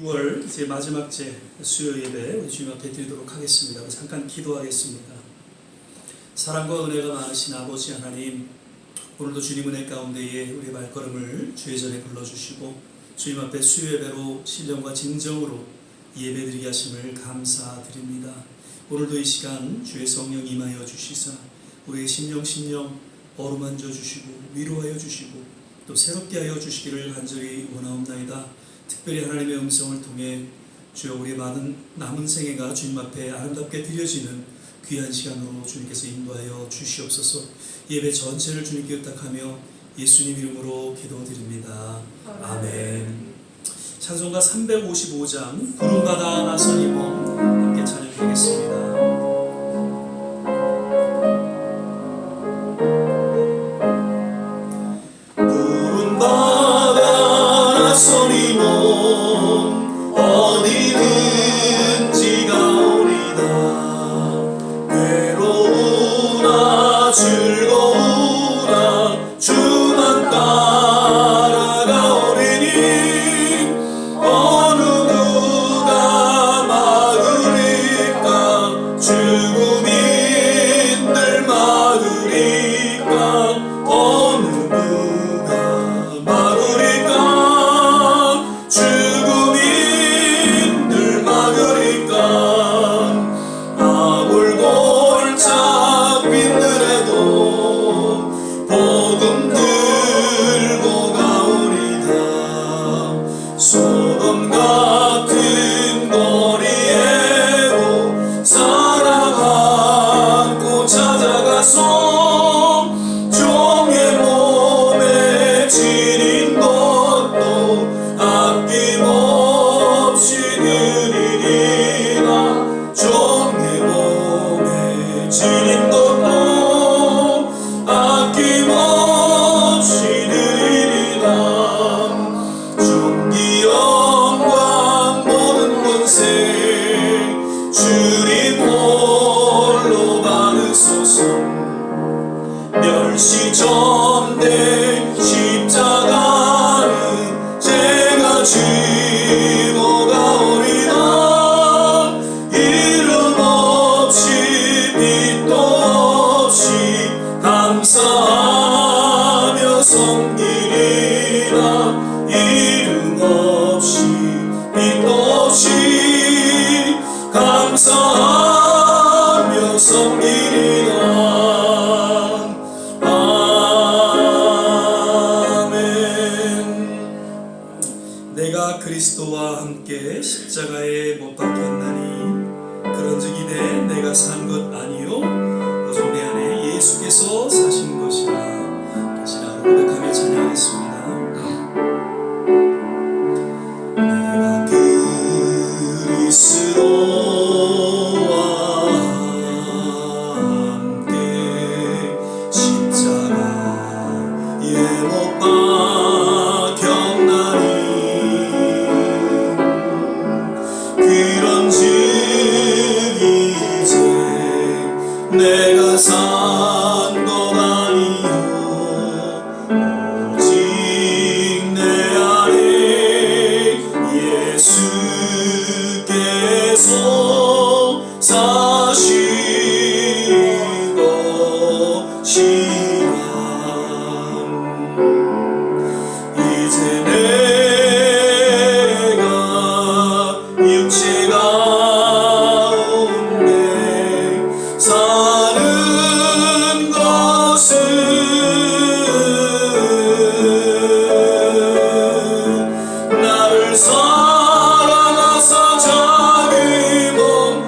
6월 이제 마지막 제 수요 예배 우리 주님 앞에 드리도록 하겠습니다. 잠깐 기도하겠습니다. 사랑과 은혜가 많으신 아버지 하나님, 오늘도 주님 은혜 가운데에 우리의 발걸음을 주의 전에 불러주시고 주님 앞에 수요 예배로 신령과 진정으로 예배드리게 하심을 감사드립니다. 오늘도 이 시간 주의 성령 임하여 주시사 우리의 심령 어루만져 주시고 위로하여 주시고 또 새롭게 하여 주시기를 간절히 원하옵나이다. 특별히 하나님의 음성을 통해 주여 우리의 많은 남은 생애가 주님 앞에 아름답게 드려지는 귀한 시간으로 주님께서 인도하여 주시옵소서. 예배 전체를 주님께 의탁하며 예수님 이름으로 기도드립니다. 아멘. 찬송가 355장 구름바다 나선 이몸 함께 찬양하겠습니다. 멸시전대 십자가는 제가 지고 가오리다. 이름 없이 빛도 없이 감사하며 섬기리라. 이름 없이 빛도 없이 감사하며 섬기리라. 그리스도와 함께 십자가에 못 박혔나니 그런즉 이내 내가 산 것 아니요 오직 내 안에 예수께서 사신 것이라. 다시 나를 고백하며 찬양하겠습니다. 내가 그리스도와 함께 십자가에 못 박혔나니 그런즉 이제 내가 산 것 아니요 오직 내 안에 예수께서 사신 것이라. 이제 내가 육체 가운데 사는 것은 나를 사랑하사 자기 몸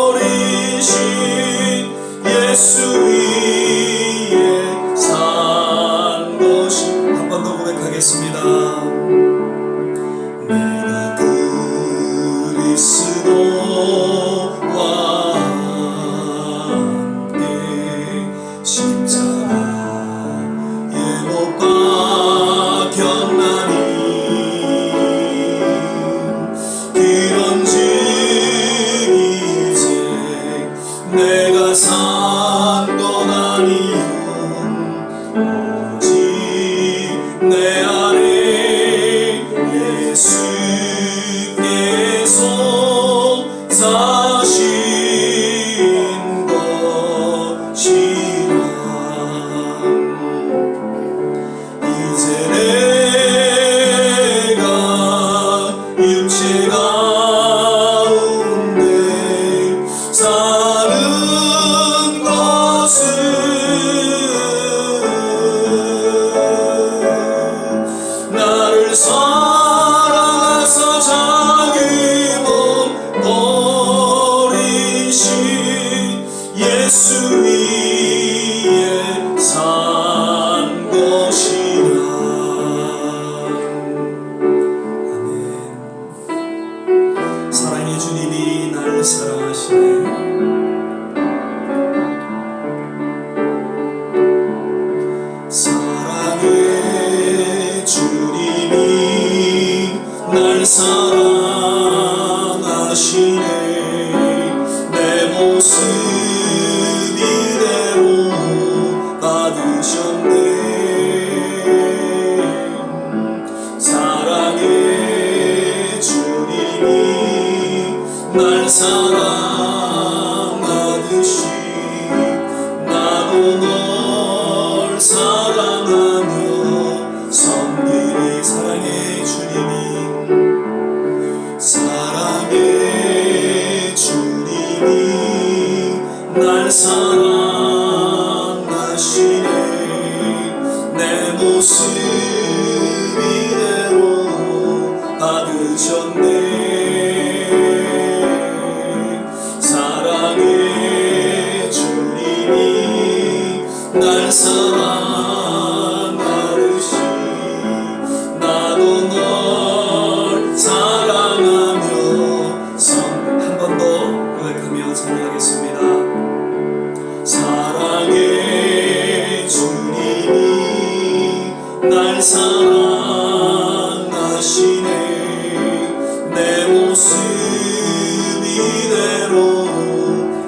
버리신 예수 위에 산 것이. 한 번 더 고백하겠습니다. 내가 그리스도와 함께 십자가에 못 박혔나니 그런즉 이제 내가 산 것 아니요 오직 내 안에 예수 사랑의 주님이 날 사랑하시네. 사랑의 주님이 날 사랑하시네. 내 모습 이대로 받으셨네. 사랑의 주님이 날 사랑하듯이 나도 널 사랑하며 섬기리. 사랑의 주님이 날 사랑하시네. 내 모습 이대로 받으셨네. 사랑의 주님이 날 사랑하듯이 나도 널 사랑하며 한 번 더 고백하며 찬양하겠습니다. 사랑의 주님이 날 사랑하시네. 내 모습 이대로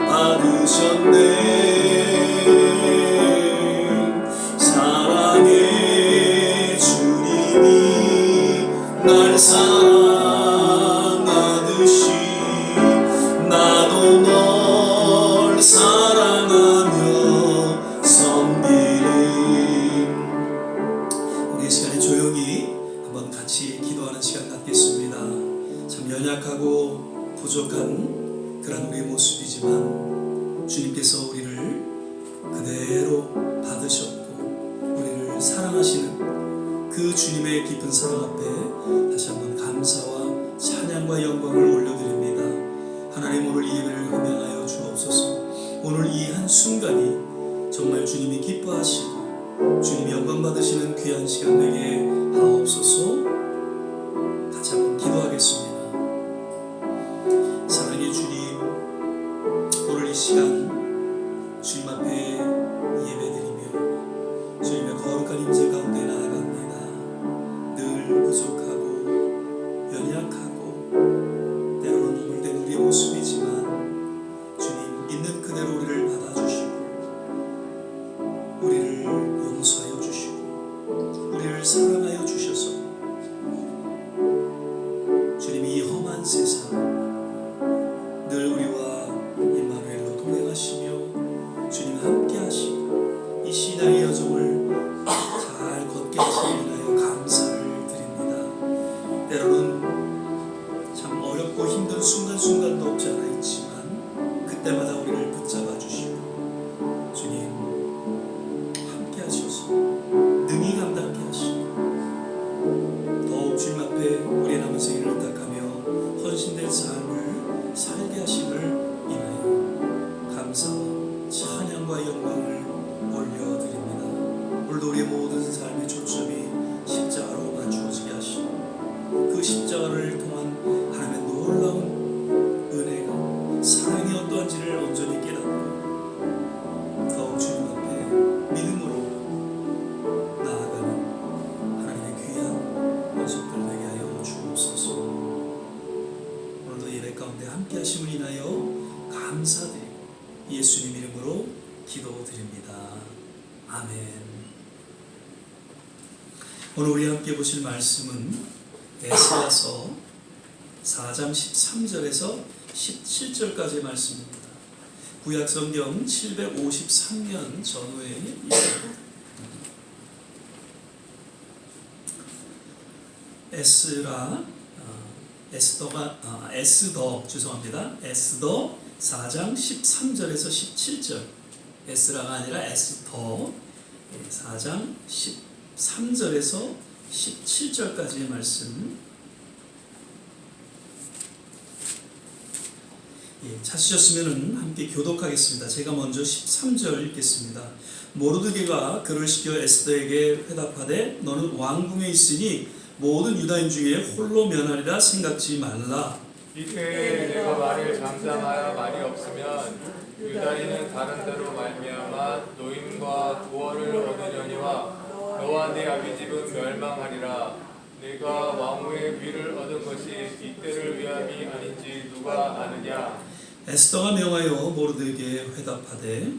받으셨네. 사랑의 주님이 날 사랑하듯이 나도 널 사랑하며 섬기리. 우리 이 시간에 조용히 한번 같이 기도하는 시간 갖겠습니다. 참 연약하고 부족한 그런 우리의 모습이지만 주님께서 우리를 그대로 받으셨고 우리를 사랑하시는 그 주님의 깊은 사랑 앞에 다시 한번 감사와 찬양과 영광을 올려드립니다. 하나님, 오늘 이 예배를 음양하여 주옵소서. 오늘 이 한순간이 정말 주님이 기뻐하시고 주님이 영광 받으시는 귀한 시간 되게 하옵소서. 같이 한번 기도하겠습니다. 사랑의 주님, 오늘 이 시간 주님 앞에 예배드리며 주님의 거룩한 임재 가운데 나아갑니다. 늘 부족하고 연약하고 때로는 우물된 우리의 모습이지만 주님, 있는 그대로 우리를 받아주시고 우리를 용서하여 주시고 우리를 사랑하여 주셔서 주님이 이 험한 세상 늘 우리와 임마누엘로 동행하시며 주님 함께 하시고 이 신앙의 여정을 잘 걷게 하시니 인하여 감사를 드립니다. 때로는 참 어렵고 힘든 순간순간도 없지 않아 있지만 그때마다 우리를 붙잡아 주시고 주님 함께 하셔서 능히 감당케 하시고 더욱 주님 앞에 우리의 남은 생애를 의탁하며 헌신된 삶을 살게 하심을 인하여 감사와 찬양과 영광을 올려드립니다. 오늘도 우리의 모든 삶의 초점이 십자가로 맞추어지게 하시고 그 십자가를 통한 하나님의 놀라운 은혜가 사랑이 어떠한지를 온전히 깨닫고 더욱 주님 앞에 믿음으로 나아가는 하나님의 귀한 권속들 되게 하여 주옵소서. 오늘도 예배 가운데 함께 하심을 인하여 감사드리고 예수님 이름으로 기도드립니다. 아멘. 오늘 우리 함께 보실 말씀은 에스라서 4장 13절에서 17절까지의 말씀입니다. 구약성경 753년 전후의 에스더 4장 13절에서 17절. 에스라가 아니라 에스더 4장 13절에서 17절까지의 말씀. 찾으셨으면 함께 교독하겠습니다. 제가 먼저 13절 읽겠습니다. 모르드게가 그를 시켜 에스더에게 회답하되 너는 왕궁에 있으니 모든 유다인 중에 홀로 면하리라 생각지 말라. 이때 내가 말을 잠잠하여 말이 없으면 유다인은 다른 데로 말미암아 노임과 구원을 얻으려니와 너와 네 아비 집은 멸망하리라. 내가 왕후의 귀를 얻은 것이 이때를 위함이 아닌지 누가 아느냐. 에스더가 명하여 모르드에게 회답하되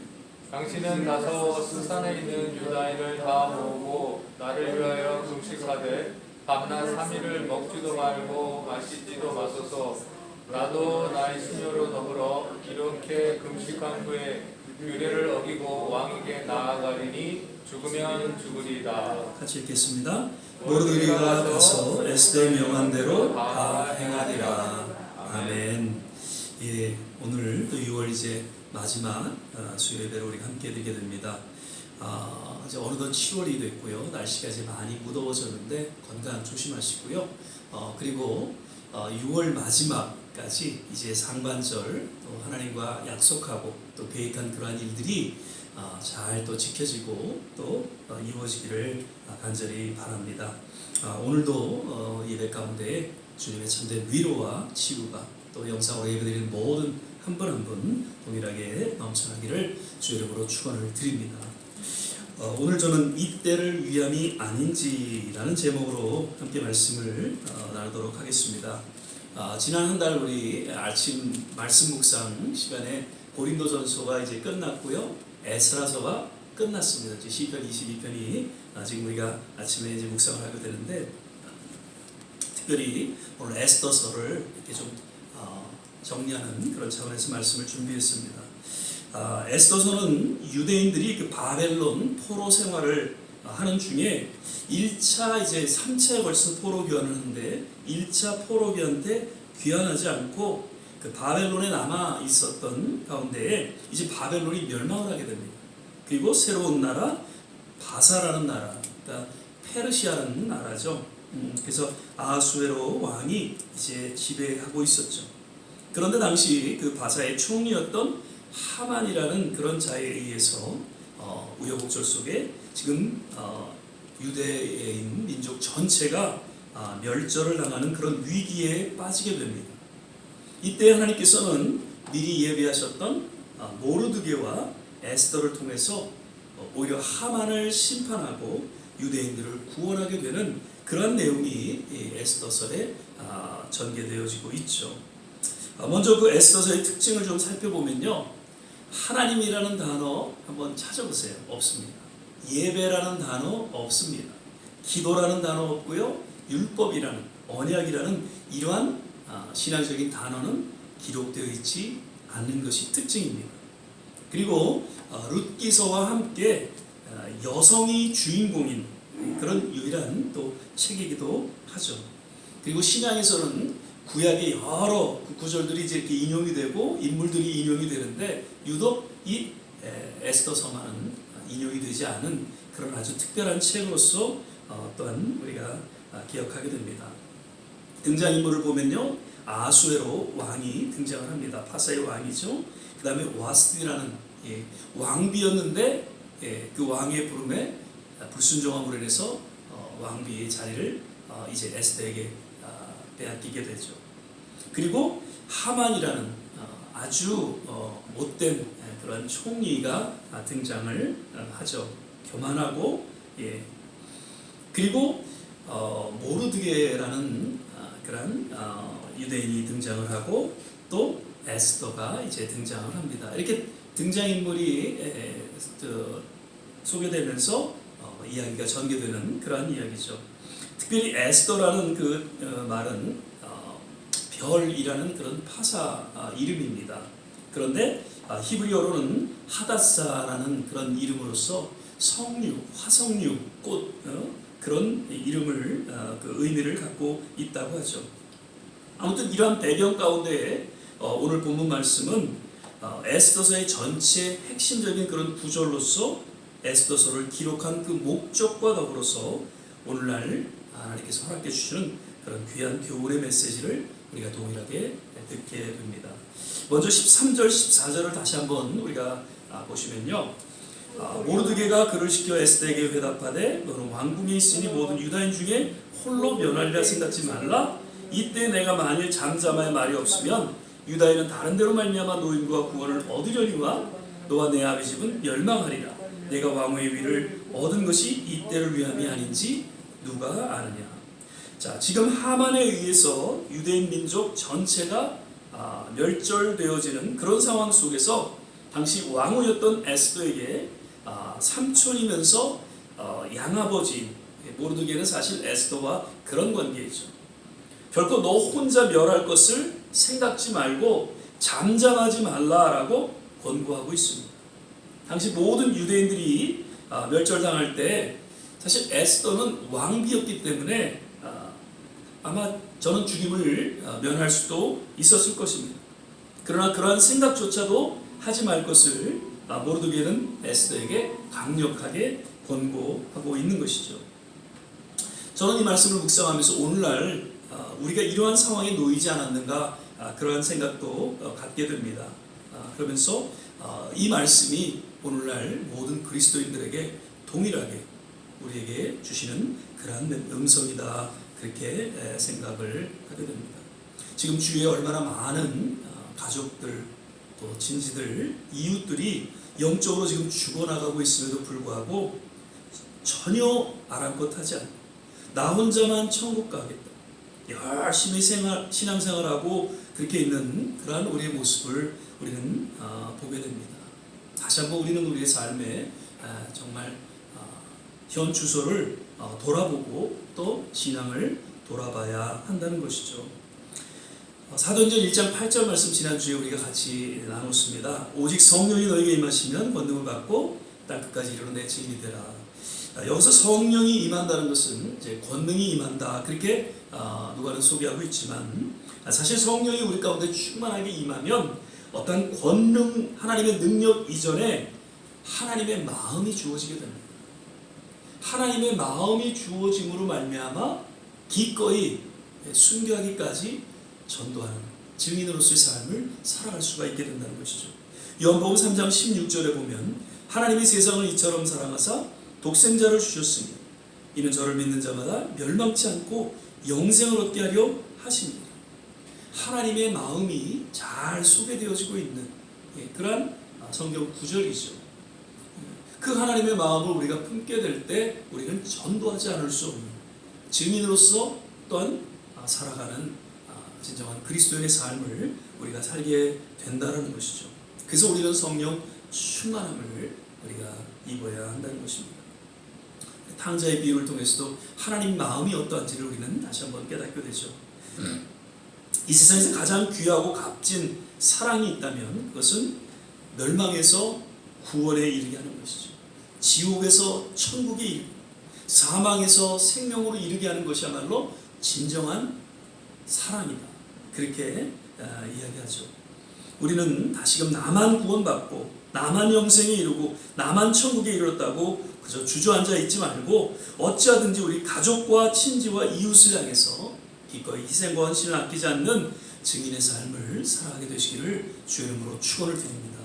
당신은 가서 스산에 있는 유다인을 다 모으고 나를 위하여 금식하되 밤낮 3일을 먹지도 말고 마시지도 마소서. 나도 나의 수녀로 더불어 이렇게 금식한 후에 규례를 어기고 왕에게 나아가리니 죽으면 죽으리이다. 같이 읽겠습니다. 모르드게가 가서 에스더의 명한 대로 다 행하리라. 아멘. 예, 오늘 또 6월 이제 마지막 수요 예배를 우리가 함께 드리게 됩니다. 이제 어느덧 7월이 됐고요. 날씨가 이제 많이 무더워졌는데 건강 조심하시고요. 그리고 6월 마지막까지 이제 상반절 또 하나님과 약속하고 또 계획한 그러한 일들이 잘 또 지켜지고 또 이루어지기를 간절히 바랍니다. 오늘도 예배 가운데 주님의 참된 위로와 치유가 또 영상으로 예배드리는 모든 한 분 한 분 동일하게 넘쳐나기를 주 이름으로 축원을 드립니다. 오늘 저는 이때를 위함이 아닌지라는 제목으로 함께 말씀을 나누도록 하겠습니다. 지난 한 달 우리 아침 말씀 묵상 시간에 고린도전서가 이제 끝났고요. 에스라서가 끝났습니다. 이제 시편 22편이 지금 우리가 아침에 이제 묵상을 하게 되는데 특별히 오늘 에스더서를 이렇게 좀 정리하는 그런 차원에서 말씀을 준비했습니다. 에스더서는 유대인들이 그 바벨론 포로 생활을 하는 중에 1차 이제 3차에 걸쳐 포로 귀환을 하는데 1차 포로 귀환 때 귀환하지 않고 그 바벨론에 남아 있었던 가운데에 이제 바벨론이 멸망을 하게 됩니다. 그리고 새로운 나라 바사라는 나라, 그러니까 페르시아라는 나라죠. 그래서 아하수에로 왕이 이제 지배하고 있었죠. 그런데 당시 그 바사의 총리였던 하만이라는 그런 자에 의해서 우여곡절 속에 지금 유대인 민족 전체가 멸절을 당하는 그런 위기에 빠지게 됩니다. 이때 하나님께서는 미리 예비하셨던 모르드게와 에스더를 통해서 오히려 하만을 심판하고 유대인들을 구원하게 되는 그런 내용이 에스더서에 전개되어지고 있죠. 먼저 그 에스더서의 특징을 좀 살펴보면요. 하나님이라는 단어 한번 찾아보세요. 없습니다. 예배라는 단어 없습니다. 기도라는 단어 없고요. 율법이라는 언약이라는 이러한 신앙적인 단어는 기록되어 있지 않는 것이 특징입니다. 그리고 룻기서와 함께 여성이 주인공인 그런 유일한 또 책이기도 하죠. 그리고 신약에서는 구약의 여러 구절들이 이제 이렇게 인용이 되고 인물들이 인용이 되는데 유독 이 에스더서만은 인용이 되지 않은 그런 아주 특별한 책으로서 또한 우리가 기억하게 됩니다. 등장인물을 보면요. 아수에로 왕이 등장을 합니다. 파사의 왕이죠. 그 다음에 와스디라는 왕비였는데 그 왕의 부름에 불순종함으로 인해서 왕비의 자리를 이제 에스더에게 빼앗기게 되죠. 그리고 하만이라는 아주 못된 그런 총리가 등장을 하죠. 교만하고 그리고 모르드게라는 그런 유대인이 등장을 하고 또 에스더가 이제 등장을 합니다. 이렇게 등장인물이 소개되면서 이야기가 전개되는 그런 이야기죠. 특별히 에스더라는 그 말은 별이라는 그런 파사 이름입니다. 그런데 히브리어로는 하다사라는 그런 이름으로서 성류, 화성류, 꽃 그런 이름을 그 의미를 갖고 있다고 하죠. 아무튼 이러한 배경 가운데 오늘 본문 말씀은 에스더서의 전체 핵심적인 그런 구절로서 에스더서를 기록한 그 목적과 더불어서 오늘날 하나님께서 허락해 주시는 그런 귀한 교훈의 메시지를 우리가 동일하게 듣게 됩니다. 먼저 13절, 14절을 다시 한번 우리가 보시면요. 모르드게가 그를 시켜 에스더에게 회답하되 너는 왕궁에 있으니 모든 유다인 중에 홀로 면하리라 생각지 말라. 이때 내가 만일 잠잠하여 말이 없으면 유다인은 다른 데로 말미암아 노임과 구원을 얻으려니와 너와 내 아비 집은 멸망하리라. 내가 왕의 위를 얻은 것이 이때를 위함이 아닌지 누가 아느냐. 자, 지금 하만에 의해서 유대인 민족 전체가 멸절되어지는 그런 상황 속에서 당시 왕후였던 에스더에게 삼촌이면서 양아버지 모르드게는 사실 에스더와 그런 관계이죠. 결코 너 혼자 멸할 것을 생각지 말고 잠잠하지 말라라고 권고하고 있습니다. 당시 모든 유대인들이 멸절당할 때 사실 에스더는 왕비였기 때문에 아마 저는 죽임을 면할 수도 있었을 것입니다. 그러나 그러한 생각조차도 하지 말 것을 모르드게는 에스더에게 강력하게 권고하고 있는 것이죠. 저는 이 말씀을 묵상하면서 오늘날 우리가 이러한 상황에 놓이지 않았는가 그러한 생각도 갖게 됩니다. 그러면서 이 말씀이 오늘날 모든 그리스도인들에게 동일하게 우리에게 주시는 그러한 음성이다 그렇게 생각을 하게 됩니다. 지금 주위에 얼마나 많은 가족들 또 친지들 이웃들이 영적으로 지금 죽어나가고 있음에도 불구하고 전혀 아랑곳하지 않고 나 혼자만 천국 가겠다 열심히 신앙생활하고 그렇게 있는 그러한 우리의 모습을 우리는 보게 됩니다. 다시 한번 우리는 우리의 삶에 정말 현 주소를 돌아보고 또 신앙을 돌아봐야 한다는 것이죠. 사도행전 1장 8절 말씀 지난주에 우리가 같이 나눴습니다. 오직 성령이 너에게 임하시면 권능을 받고 땅끝까지 이르러 내 증인이 되라. 여기서 성령이 임한다는 것은 이제 권능이 임한다 그렇게 누가는 소개하고 있지만 사실 성령이 우리 가운데 충만하게 임하면 어떤 권능 하나님의 능력 이전에 하나님의 마음이 주어지게 됩니다. 하나님의 마음이 주어짐으로 말미암아 기꺼이 순교하기까지 전도하는 증인으로서의 삶을 살아갈 수가 있게 된다는 것이죠. 요한복음 3장 16절에 보면 하나님이 세상을 이처럼 사랑하사 독생자를 주셨으니 이는 저를 믿는 자마다 멸망치 않고 영생을 얻게 하려 하십니다. 하나님의 마음이 잘 소개되어지고 있는 그러한 성경 구절이죠. 그 하나님의 마음을 우리가 품게 될 때 우리는 전도하지 않을 수 없는 증인으로서 또한 살아가는 진정한 그리스도인의 삶을 우리가 살게 된다는 것이죠. 그래서 우리는 성령 충만함을 우리가 입어야 한다는 것입니다. 탕자의 비유를 통해서도 하나님 마음이 어떠한지를 우리는 다시 한번 깨닫게 되죠. 이 세상에서 가장 귀하고 값진 사랑이 있다면 그것은 멸망에서 구원에 이르게 하는 것이죠. 지옥에서 천국에 이르고 사망에서 생명으로 이르게 하는 것이야말로 진정한 사랑이다. 그렇게 이야기하죠. 우리는 다시금 나만 구원받고 나만 영생에 이르고 나만 천국에 이르렀다고 그저 주저앉아 있지 말고 어찌하든지 우리 가족과 친지와 이웃을 향해서 기꺼이 희생과 헌신을 아끼지 않는 증인의 삶을 살아가게 되시기를 주의 이름으로 축원을 드립니다.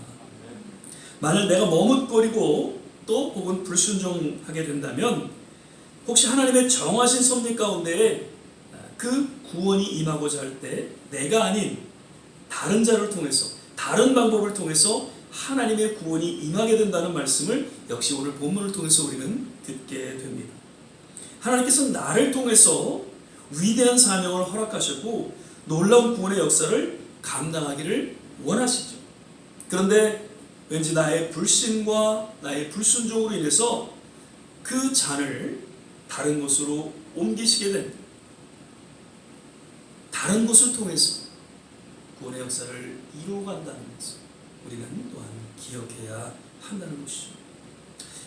만일 내가 머뭇거리고 또 혹은 불순종하게 된다면 혹시 하나님의 정하신 섭리 가운데 그 구원이 임하고자 할 때 내가 아닌 다른 자를 통해서 다른 방법을 통해서 하나님의 구원이 임하게 된다는 말씀을 역시 오늘 본문을 통해서 우리는 듣게 됩니다. 하나님께서 나를 통해서 위대한 사명을 허락하셨고 놀라운 구원의 역사를 감당하기를 원하시죠. 그런데 왠지 나의 불신과 나의 불순종으로 인해서 그 잔을 다른 곳으로 옮기시게 됩니다. 다른 곳을 통해서 구원의 역사를 이루어간다는 것을 우리는 또한 기억해야 한다는 것이죠.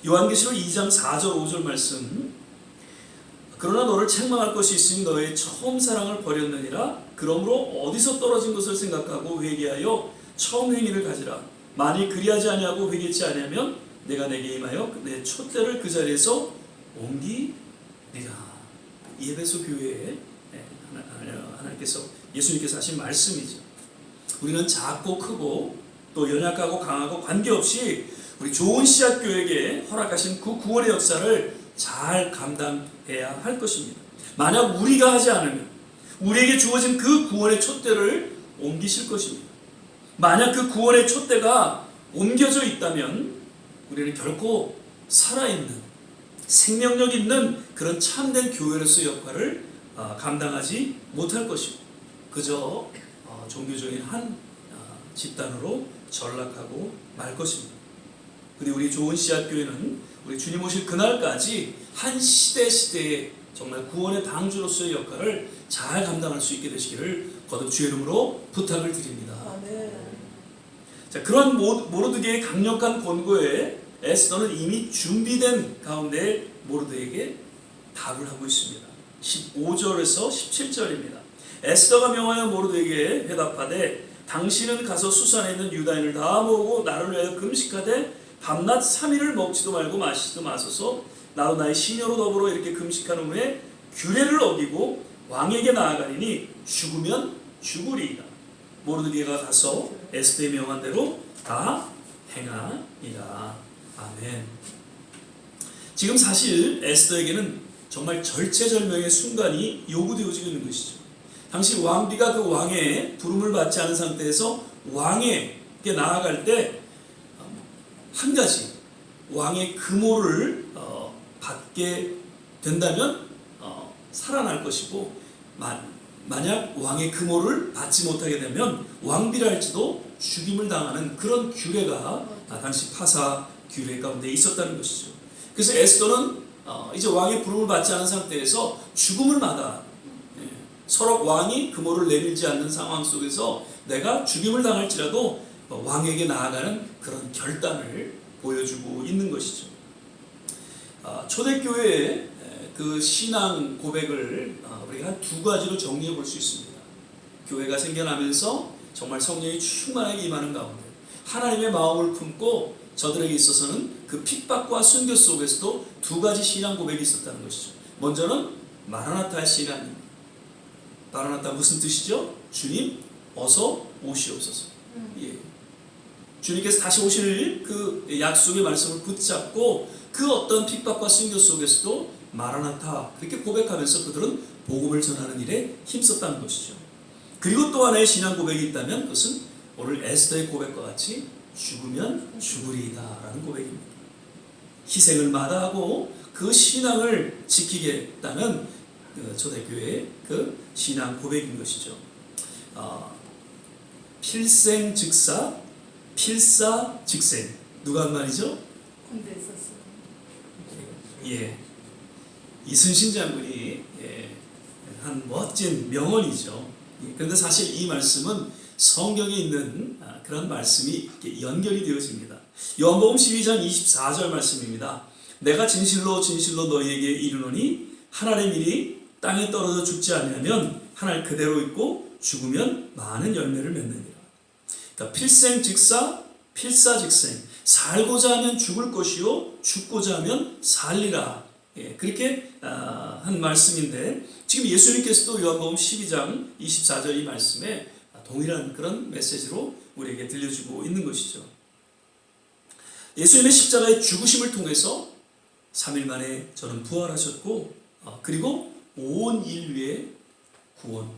요한계시록 2장 4절 5절 말씀 그러나 너를 책망할 것이 있으니 너의 처음 사랑을 버렸느니라. 그러므로 어디서 떨어진 것을 생각하고 회개하여 처음 행위를 가지라. 만일 그리하지 아니하고 회개치 아니하면 내가 내게 임하여 내 촛대를 그 자리에서 옮기리라. 이 에베소 교회에 하나님께서 예수님께서 하신 말씀이죠. 우리는 작고 크고 또 연약하고 강하고 관계없이 우리 좋은 씨앗 교회에게 허락하신 그 구원의 역사를 잘 감당해야 할 것입니다. 만약 우리가 하지 않으면 우리에게 주어진 그 구원의 촛대를 옮기실 것입니다. 만약 그 구원의 촛대가 옮겨져 있다면 우리는 결코 살아있는 생명력 있는 그런 참된 교회로서의 역할을 감당하지 못할 것이고 그저 종교적인 한 집단으로 전락하고 말 것입니다. 그리고 우리 좋은 씨앗교회는 우리 주님 오실 그날까지 한 시대에 정말 구원의 당주로서의 역할을 잘 감당할 수 있게 되시기를 거듭 주의 이름으로 부탁을 드립니다. 자, 그런 모르드게의 강력한 권고에 에스더는 이미 준비된 가운데 모르드에게 답을 하고 있습니다. 15절에서 17절입니다. 에스더가 명하여 모르드에게 회답하되 당신은 가서 수산에 있는 유다인을 다 모으고 나를 위하여 금식하되 밤낮 3일을 먹지도 말고 마시지도 마소서. 나도 나의 시녀로 더불어 이렇게 금식한 후에 규례를 어기고 왕에게 나아가리니 죽으면 죽으리이다. 모르드게가 가서 에스더의 명한 대로 다 행하니라. 아멘. 지금 사실 에스더에게는 정말 절체절명의 순간이 요구되어지고 있는 것이죠. 당시 왕비가 그 왕의 부름을 받지 않은 상태에서 왕에게 나아갈 때 한 가지 왕의 금호를 받게 된다면 살아날 것이고 만약 왕의 금호를 받지 못하게 되면 왕비랄지도 죽임을 당하는 그런 규례가 당시 파사 규례 가운데 있었다는 것이죠. 그래서 에스더는 이제 왕의 부름을 받지 않은 상태에서 죽음을 마다 서로 왕이 금호를 내밀지 않는 상황 속에서 내가 죽임을 당할지라도 왕에게 나아가는 그런 결단을 보여주고 있는 것이죠. 초대교회의 그 신앙 고백을 우리가 한 두 가지로 정리해 볼 수 있습니다. 교회가 생겨나면서 정말 성령이 충만하게 임하는 가운데 하나님의 마음을 품고 저들에게 있어서는 그 핍박과 순교 속에서도 두 가지 신앙 고백이 있었다는 것이죠. 먼저는 마라나타의 신앙입니다. 마라나타 무슨 뜻이죠? 주님 어서 오시옵소서. 예. 주님께서 다시 오실 그 약속의 말씀을 붙잡고 그 어떤 핍박과 순교 속에서도 마라나타 그렇게 고백하면서 그들은 복음을 전하는 일에 힘썼다는 것이죠. 그리고 또 하나의 신앙 고백이 있다면 그것은 오늘 에스더의 고백과 같이 죽으면 죽으리이다 라는 고백입니다. 희생을 마다하고 그 신앙을 지키겠다는 그 초대교회의 그 신앙 고백인 것이죠. 필생즉사 필사즉생 누가 한 말이죠? 군대 있었어요. 예, 이순신 장군이 한 멋진 명언이죠. 그런데 사실 이 말씀은 성경에 있는 그런 말씀이 이렇게 연결이 되어집니다. 요한복음 12장 24절 말씀입니다. 내가 진실로 진실로 너희에게 이르노니 한 알의 밀이 땅에 떨어져 죽지 아니하면 한 알 그대로 있고 죽으면 많은 열매를 맺느니라. 그러니까 필생즉사 필사즉생 살고자 하면 죽을 것이요 죽고자 하면 살리라. 그렇게 한 말씀인데 지금 예수님께서도 요한복음 12장 24절 이 말씀에 동일한 그런 메시지로 우리에게 들려주고 있는 것이죠. 예수님의 십자가의 죽으심을 통해서 3일 만에 저는 부활하셨고 그리고 온 인류의 구원,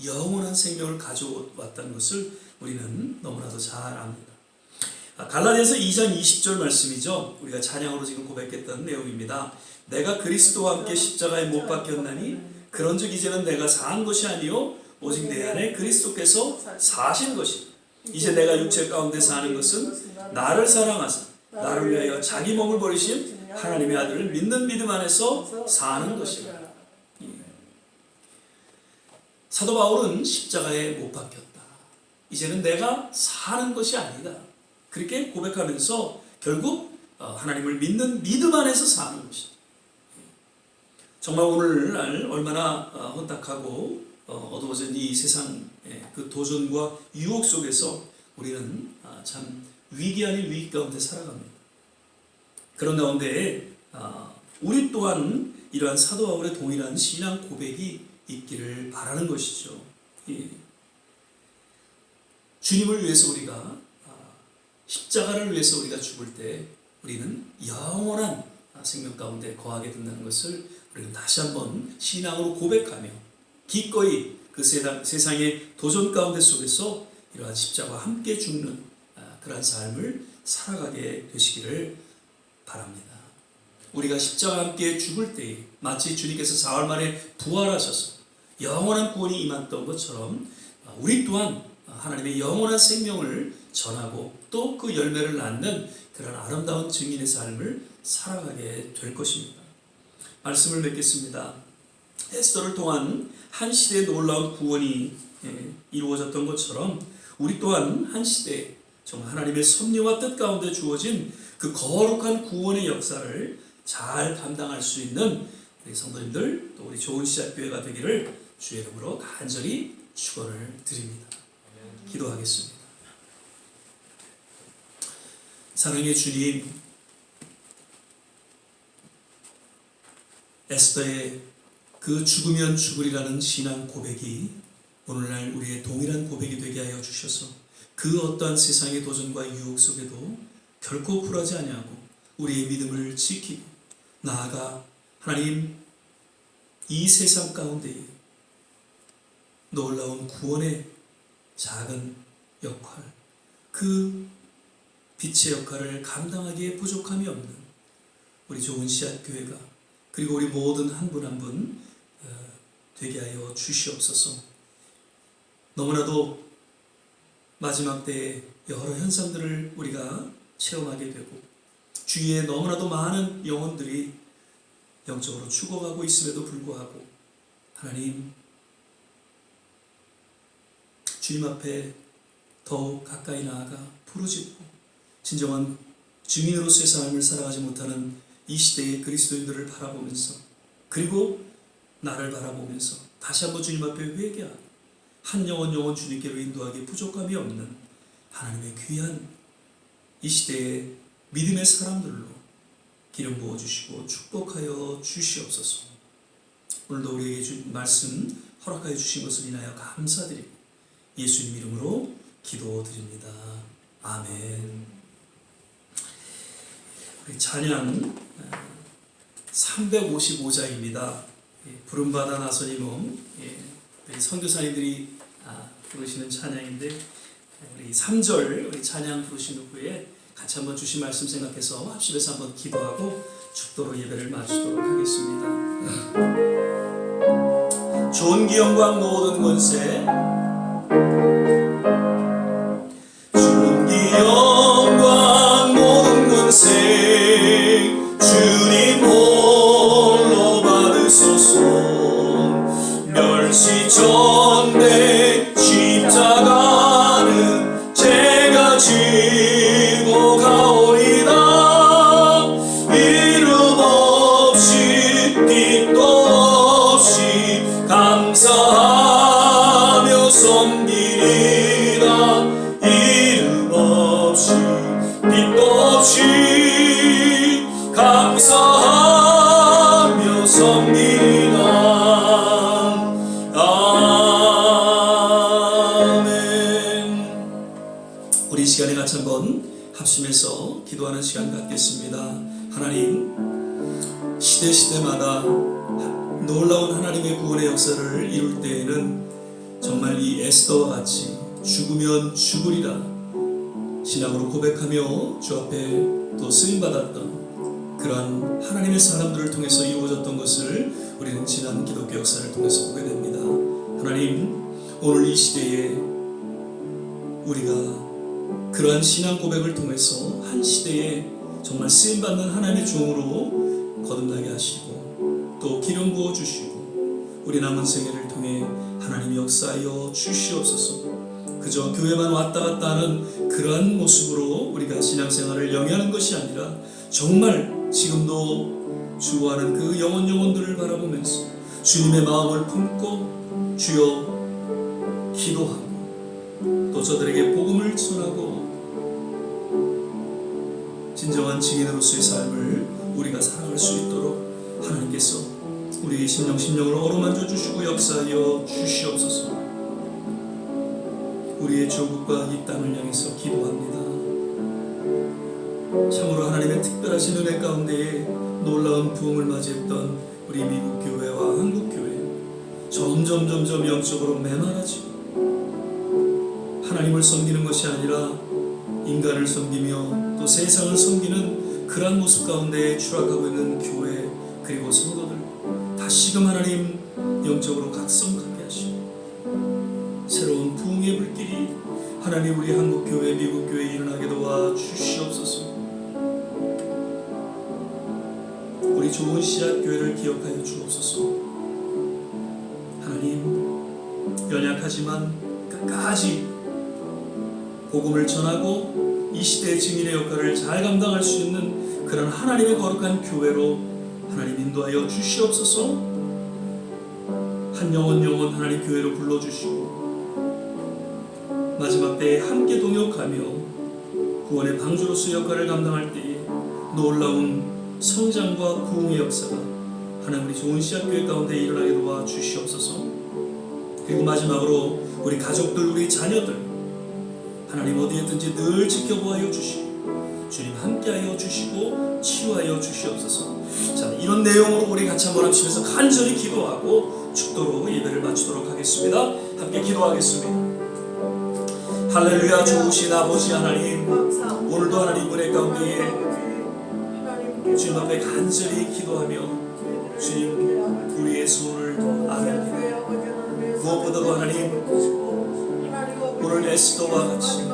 영원한 생명을 가져왔다는 것을 우리는 너무나도 잘 압니다. 갈라디아서 2장 20절 말씀이죠. 우리가 찬양으로 지금 고백했던 내용입니다. 내가 그리스도와 함께 십자가에 못 박혔나니 그런즉 이제는 내가 산 것이 아니요 오직 내 안에 그리스도께서 사신 것이. 이제 내가 육체 가운데 사는 것은 나를 사랑하사 나를 위하여 자기 몸을 버리신 하나님의 아들을 믿는 믿음 안에서 사는 것이라. 사도 바울은 십자가에 못 박혔다. 이제는 내가 사는 것이 아니다. 그렇게 고백하면서 결국 하나님을 믿는 믿음 안에서 사는 것이다. 정말 오늘날 얼마나 혼탁하고 어두워진 이 세상 그 도전과 유혹 속에서 우리는 참 위기 아닌 위기 가운데 살아갑니다. 그런 가운데 우리 또한 이러한 사도 바울의 동일한 신앙 고백이 있기를 바라는 것이죠. 주님을 위해서 우리가 십자가를 위해서 우리가 죽을 때 우리는 영원한 생명 가운데 거하게 된다는 것을 우리는 다시 한번 신앙으로 고백하며 기꺼이 그 세상의 도전 가운데 속에서 이러한 십자가와 함께 죽는 그러한 삶을 살아가게 되시기를 바랍니다. 우리가 십자가와 함께 죽을 때에 마치 주님께서 사흘 만에 부활하셔서 영원한 구원이 임했던 것처럼 우리 또한 하나님의 영원한 생명을 전하고 또 그 열매를 낳는 그런 아름다운 증인의 삶을 살아가게 될 것입니다. 말씀을 맺겠습니다. 에스더를 통한 한 시대의 놀라운 구원이 이루어졌던 것처럼 우리 또한 한 시대에 정말 하나님의 섭리와 뜻 가운데 주어진 그 거룩한 구원의 역사를 잘 감당할 수 있는 우리 성도님들 또 우리 좋은 시작 교회가 되기를 주의 이름으로 간절히 축원을 드립니다. 기도하겠습니다. 사랑의 주님, 에스더의 그 죽으면 죽으리라는 신앙 고백이 오늘날 우리의 동일한 고백이 되게 하여 주셔서 그 어떠한 세상의 도전과 유혹 속에도 결코 굴하지 아니하고 우리의 믿음을 지키고 나아가 하나님 이 세상 가운데에 놀라운 구원의 작은 역할, 그 빛의 역할을 감당하기에 부족함이 없는 우리 좋은 씨앗 교회가 그리고 우리 모든 한 분 한 분 되게 하여 주시옵소서. 너무나도 마지막 때에 여러 현상들을 우리가 체험하게 되고 주위에 너무나도 많은 영혼들이 영적으로 죽어가고 있음에도 불구하고 하나님 주님 앞에 더욱 가까이 나아가 부르짖고 진정한 증인으로서의 삶을 살아가지 못하는 이 시대의 그리스도인들을 바라보면서 그리고 나를 바라보면서 다시 한번 주님 앞에 회개하고 한 영혼 주님께로 인도하기에 부족함이 없는 하나님의 귀한 이 시대의 믿음의 사람들로 기름 부어주시고 축복하여 주시옵소서. 오늘도 우리에게 준 말씀 허락하여 주신 것을 인하여 감사드리고 예수님 이름으로 기도드립니다. 아멘. 우리 찬양 355자입니다. 부름받아 나서니 몸 선교사님들이 부르시는 찬양인데 우리 3절 우리 찬양 부르신 후에 같이 한번 주신 말씀 생각해서 합심해서 한번 기도하고 축도로 예배를 마치도록 하겠습니다. 존귀 영광 모든 권세 존귀 영광 모든 권세 주님 홀로 받으소서. 멸시전대 십자가는 제가 지고 가오리다. 이름 없이 빛도 없이 감사하며 섬기리라. 이름 없이 빛도 없이 감사하며 섬기리라. 우리 시간에 같이 한번 합심해서 기도하는 시간 갖겠습니다. 하나님, 시대마다 놀라운 하나님의 구원의 역사를 이룰 때에는 정말 이 에스더와 같이 죽으면 죽으리라 신앙으로 고백하며 주 앞에 또 쓰임받았던 그러한 하나님의 사람들을 통해서 이루어졌던 것을 우리는 지난 기독교 역사를 통해서 보게 됩니다. 하나님, 오늘 이 시대에 우리가 그러한 신앙 고백을 통해서 한 시대에 정말 쓰임받는 하나님의 종으로 거듭나게 하시고 또 기름 부어 주시고 우리 남은 생애를 통해 하나님이 역사하여 주시옵소서. 그저 교회만 왔다 갔다 하는 그러한 모습으로 우리가 신앙생활을 영위하는 것이 아니라 정말 지금도 주구하는 그 영혼들을 바라보면서 주님의 마음을 품고 주여 기도하고 또 저들에게 복음을 전하고 진정한 증인으로서의 삶을 우리가 살아갈 수 있도록 하나님께서 우리의 심령을 어루만져 주시고 역사하여 주시옵소서. 우리의 조국과 이 땅을 향해서 기도합니다. 참으로 하나님의 특별하신 은혜 가운데에 놀라운 부흥을 맞이했던 우리 미국 교회와 한국 교회, 점점 영적으로 메마라지고 하나님을 섬기는 것이 아니라 인간을 섬기며 또 세상을 섬기는 그러한 모습 가운데 추락하고 있는 교회 그리고 성도들 다시금 하나님 영적으로 각성하게 하시고 새로운 부흥의 불길이 하나님 우리 한국교회 미국교회에 일어나게 도와 주시옵소서. 우리 좋은 씨앗교회를 기억하여 주옵소서. 하나님 연약하지만 끝까지 복음을 전하고 이 시대의 증인의 역할을 잘 감당할 수 있는 그런 하나님의 거룩한 교회로 하나님 인도하여 주시옵소서. 한 영혼 하나님 교회로 불러주시고 마지막 때에 함께 동역하며 구원의 방주로서의 역할을 감당할 때에 놀라운 성장과 부흥의 역사가 하나님 우리 좋은 씨앗교회 가운데 일어나게 도와 주시옵소서. 그리고 마지막으로 우리 가족들 우리 자녀들 하나님 어디에든지 늘 지켜보아여 주시고 주님 함께하여 주시고 치유하여 주시옵소서. 자, 이런 내용으로 우리 같이 한번 합심해서 간절히 기도하고 축도로 예배를 마치도록 하겠습니다. 함께 기도하겠습니다. 할렐루야. 좋으신 아버지 하나님, 오늘도 하나님 은혜 가운데에 주님 앞에 간절히 기도하며 주님 우리의 소원을 아뢰옵니다. 무엇보다도 하나님 오늘 에스더와 같이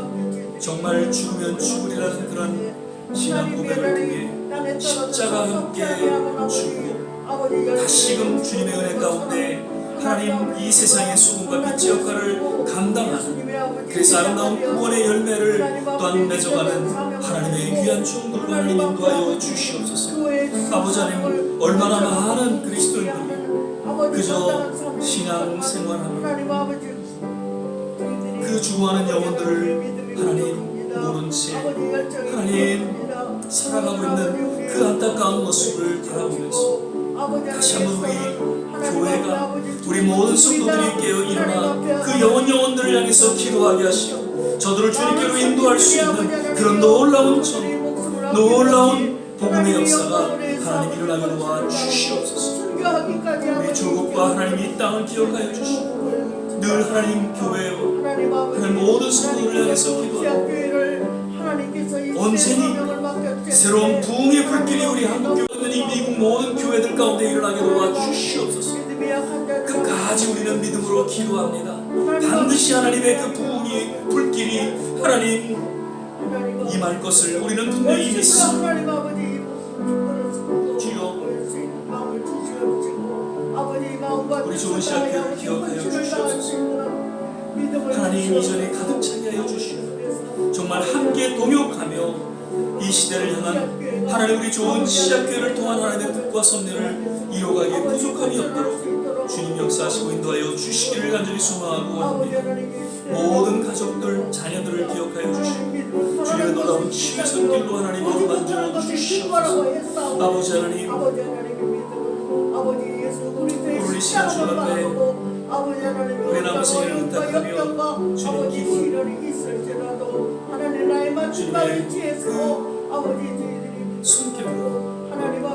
정말 죽으면 죽으리라는 그런 신앙 고백을 통해 십자가 함께 죽고 다시금 주님의 은혜 가운데 하나님 이 세상의 소금과 빛의 역할을 감당하는 그래서 아름다운 구원의 열매를 또한 맺어가는 하나님의 귀한 종들과 하나님 인도하여 주시옵소서. 아버지 하나님 얼마나 많은 그리스도인들이 그저 신앙 생활하며 그 죽어가는 영혼들을 하나님 모른 채 하나님 살아가고 있는 그 안타까운 모습을 바라보면서 다시 한번 우리 교회가 우리 모든 성도들이 깨어 일어나 그 영혼들을 향해서 기도하게 하시고 저들을 주님께로 인도할 수 있는 그런 놀라운 전 놀라운 복음의 역사가 하나님 일어나게 도와 주시옵소서. 우리 조국과 하나님 이 땅을 기억하여 주시고 늘 하나님 교회와 하나님 모든 성도들을 향해서 기도하고 언제니 새로운 부흥의 불길이 우리 한국교회 이 미국 모든 교회들 가운데 일어나게 도와 주시옵소서. 끝까지 우리는 믿음으로 기도합니다. 반드시 하나님의 그 부흥이 불길이 하나님 임할 것을 우리는 분명히 믿습니다. 주여 우리 좋은 씨앗교회를 기억하여 주시옵소서. 하나님 이전에 가득 차게 하여 주시고 정말 함께 동역하며 이 시대를 향한 하나님 우리 좋은 씨앗교회를 통한 하나님의 뜻과 섭리를 이루어가기에 부족함이 없도록 주님 역사하시고 인도하여 주시기를 간절히 소망하고 원합니다. 모든 가족들 자녀들을 기억하여 주시고 주님의 놀라운 치유의 손길로 하나님 어루만져 주시옵소서. 아버지 하나님 우리 신앙 주 앞에 우리 남은 생을 의탁하며 주님 기도를 주님의 그 손길로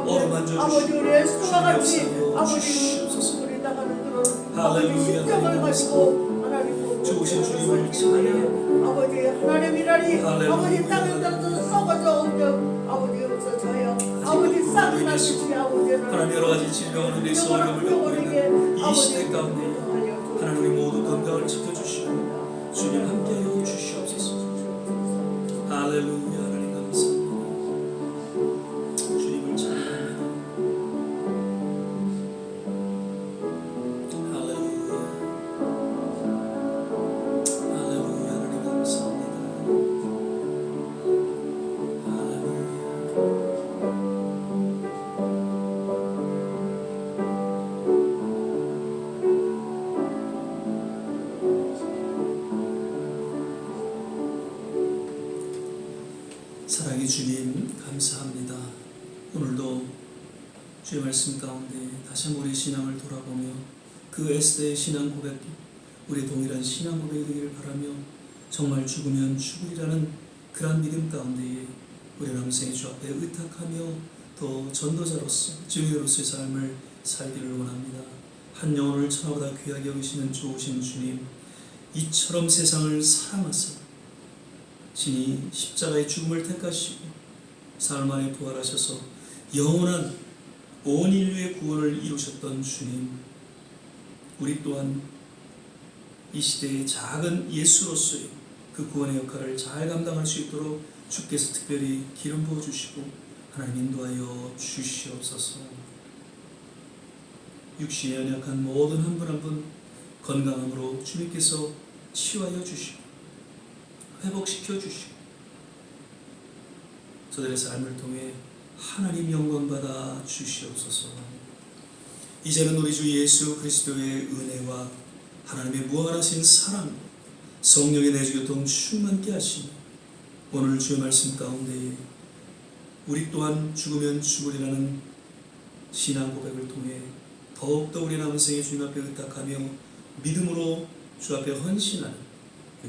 어루만져 주시고 주님 역사하여 주시옵소서. 할렐루야. 하나님 감사합니다. 좋으신 주님을 찬양합니다. 아버지 땅에서 썩어져 없는 아버지 없어져요. 아버지 싹이 나듯이 아버지 하나님 여러 가지 질병으로 인해서 어려움을 겪고 있는 이 시대 가운데 하나님 우리 모두 건강을 지켜주시고 주님 함께하여 주시옵소서. 할렐루야. 하나님 감사합니다. 주님을 찬양합니다. 할렐루야. 할렐루야. 하나님 감사합니다. 할렐루야. 사랑의 주님 감사합니다. 오늘도 주의 말씀 가운데 다시 한번 우리 신앙을 돌아보며 그 에스더의 신앙 고백도 우리 동일한 신앙 고백이 되기를 바라며 정말 죽으면 죽으리라는 그러한 믿음 가운데에 우리 남생의 주 앞에 의탁하며 더 전도자로서 증인으로서의 삶을 살기를 원합니다. 한 영혼을 천하보다 귀하게 여기시는 좋으신 주님, 이처럼 세상을 사랑하사 친히 십자가의 죽음을 택하시고 사흘 만에 부활하셔서 영원한 온 인류의 구원을 이루셨던 주님, 우리 또한 이 시대의 작은 예수로서의 그 구원의 역할을 잘 감당할 수 있도록 주께서 특별히 기름 부어주시고 하나님 인도하여 주시옵소서. 육신에 연약한 모든 한 분 한 분 건강함으로 주님께서 치유하여 주시고 회복시켜 주시고 저들의 삶을 통해 하나님 영광 받아 주시옵소서. 이제는 우리 주 예수 그리스도의 은혜와 하나님의 무한하신 사랑, 성령의 내주교통 충만케 하시니 오늘 주의 말씀 가운데 우리 또한 죽으면 죽으리라는 신앙 고백을 통해 더욱더 우리 남은 생에 주님 앞에 의탁하며 믿음으로 주 앞에 헌신하는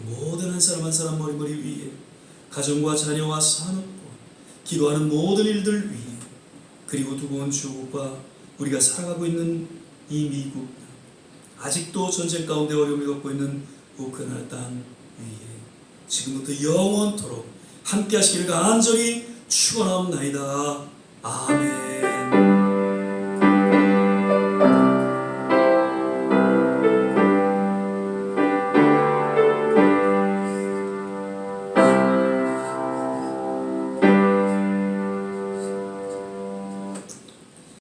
모든 한 사람 한 사람 머리머리 위에 가정과 자녀와 산업과 기도하는 모든 일들 위에 그리고 두고 온 주국과 우리가 살아가고 있는 이 미국, 아직도 전쟁 가운데 어려움을 겪고 있는 우크라이나 땅 위에 지금부터 영원토록 함께 하시기를 간절히 축원하옵나이다. 아멘.